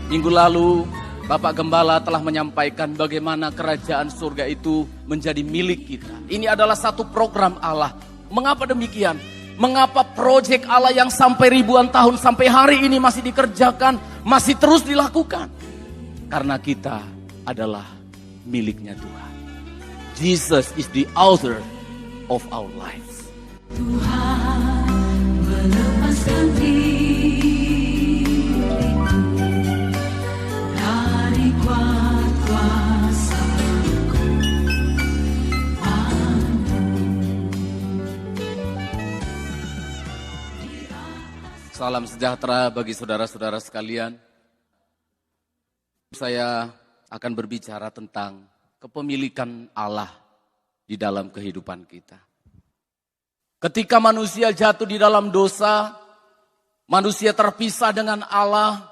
Minggu lalu Bapak Gembala telah menyampaikan bagaimana kerajaan surga itu menjadi milik kita. Ini adalah satu program Allah. Mengapa demikian? Mengapa proyek Allah yang sampai ribuan tahun sampai hari ini masih dikerjakan, masih terus dilakukan? Karena kita adalah miliknya Tuhan. Jesus is the author of our lives. Tuhan melepaskan diriku dari kuat kuasaku. Salam sejahtera bagi saudara-saudara sekalian. Saya akan berbicara tentang kepemilikan Allah di dalam kehidupan kita. Ketika manusia jatuh di dalam dosa, manusia terpisah dengan Allah.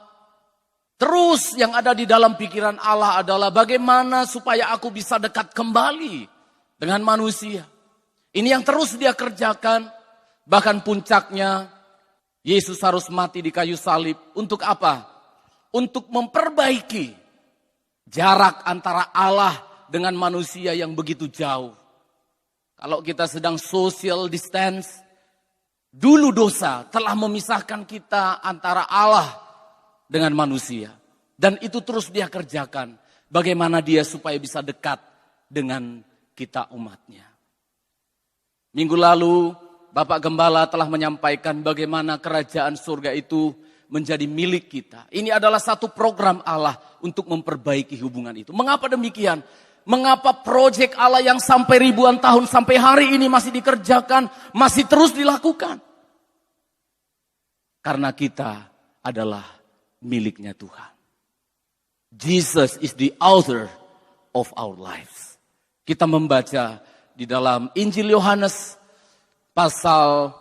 Terus yang ada di dalam pikiran Allah adalah bagaimana supaya aku bisa dekat kembali dengan manusia. Ini yang terus dia kerjakan. Bahkan puncaknya Yesus harus mati di kayu salib. Untuk apa? Untuk memperbaiki jarak antara Allah dengan manusia yang begitu jauh. Kalau kita sedang social distance, dulu dosa telah memisahkan kita antara Allah dengan manusia. Dan itu terus dia kerjakan. Bagaimana dia supaya bisa dekat dengan kita umatnya. Minggu lalu Bapak Gembala telah menyampaikan bagaimana kerajaan surga itu menjadi milik kita. Ini adalah satu program Allah untuk memperbaiki hubungan itu. Mengapa demikian? Mengapa proyek Allah yang sampai ribuan tahun sampai hari ini masih dikerjakan, masih terus dilakukan? Karena kita adalah miliknya Tuhan. Jesus is the author of our lives. Kita membaca di dalam Injil Yohanes pasal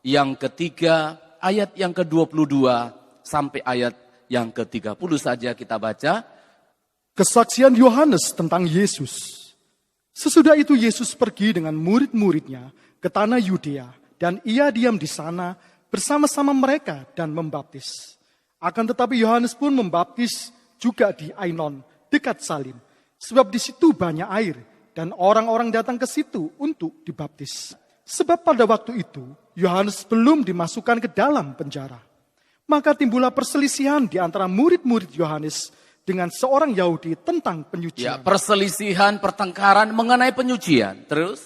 yang ketiga, ayat yang ke-22 sampai ayat yang ke-30 saja kita baca. Kesaksian Yohanes tentang Yesus. Sesudah itu Yesus pergi dengan murid-muridnya ke tanah Yudea dan ia diam di sana bersama-sama mereka dan membaptis. Akan tetapi Yohanes pun membaptis juga di Ainon dekat Salim, sebab di situ banyak air dan orang-orang datang ke situ untuk dibaptis. Sebab pada waktu itu Yohanes belum dimasukkan ke dalam penjara. Maka timbullah perselisihan di antara murid-murid Yohanes dengan seorang Yahudi tentang penyucian. Ya, perselisihan, pertengkaran mengenai penyucian. Terus?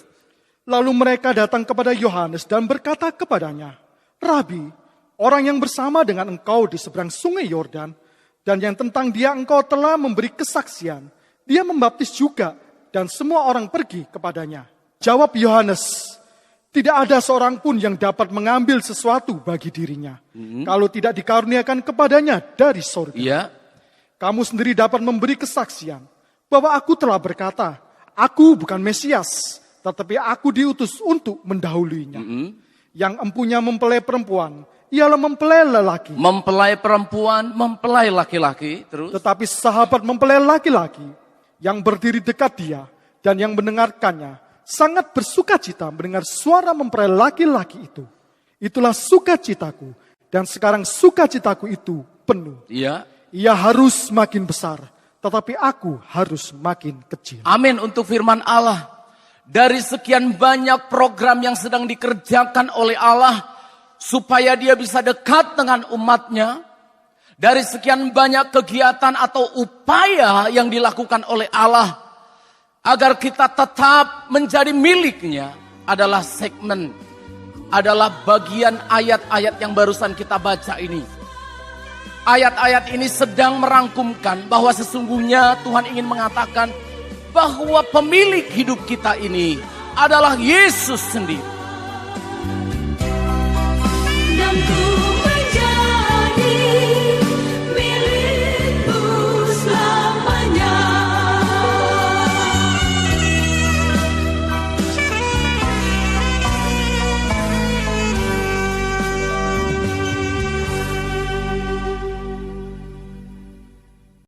Lalu mereka datang kepada Yohanes dan berkata kepadanya, Rabi, orang yang bersama dengan engkau di seberang sungai Yordan, dan yang tentang dia engkau telah memberi kesaksian, dia membaptis juga, dan semua orang pergi kepadanya. Jawab Yohanes, tidak ada seorang pun yang dapat mengambil sesuatu bagi dirinya, kalau tidak dikaruniakan kepadanya dari surga. Iya. Kamu sendiri dapat memberi kesaksian bahwa aku telah berkata, aku bukan Mesias, tetapi aku diutus untuk mendahuluinya. Yang empunya mempelai perempuan, ialah mempelai lelaki. Mempelai perempuan, mempelai laki-laki. Terus? Tetapi sahabat mempelai laki-laki yang berdiri dekat dia dan yang mendengarkannya sangat bersukacita mendengar suara mempelai laki-laki itu. Itulah sukacitaku, dan sekarang sukacitaku itu penuh. Iya. Ia harus makin besar, tetapi aku harus makin kecil. Amin untuk firman Allah. Dari sekian banyak program yang sedang dikerjakan oleh Allah, supaya dia bisa dekat dengan umatnya. Dari sekian banyak kegiatan atau upaya yang dilakukan oleh Allah, agar kita tetap menjadi miliknya, adalah segmen, adalah bagian ayat-ayat yang barusan kita baca ini. Ayat-ayat ini sedang merangkumkan bahwa sesungguhnya Tuhan ingin mengatakan bahwa pemilik hidup kita ini adalah Yesus sendiri.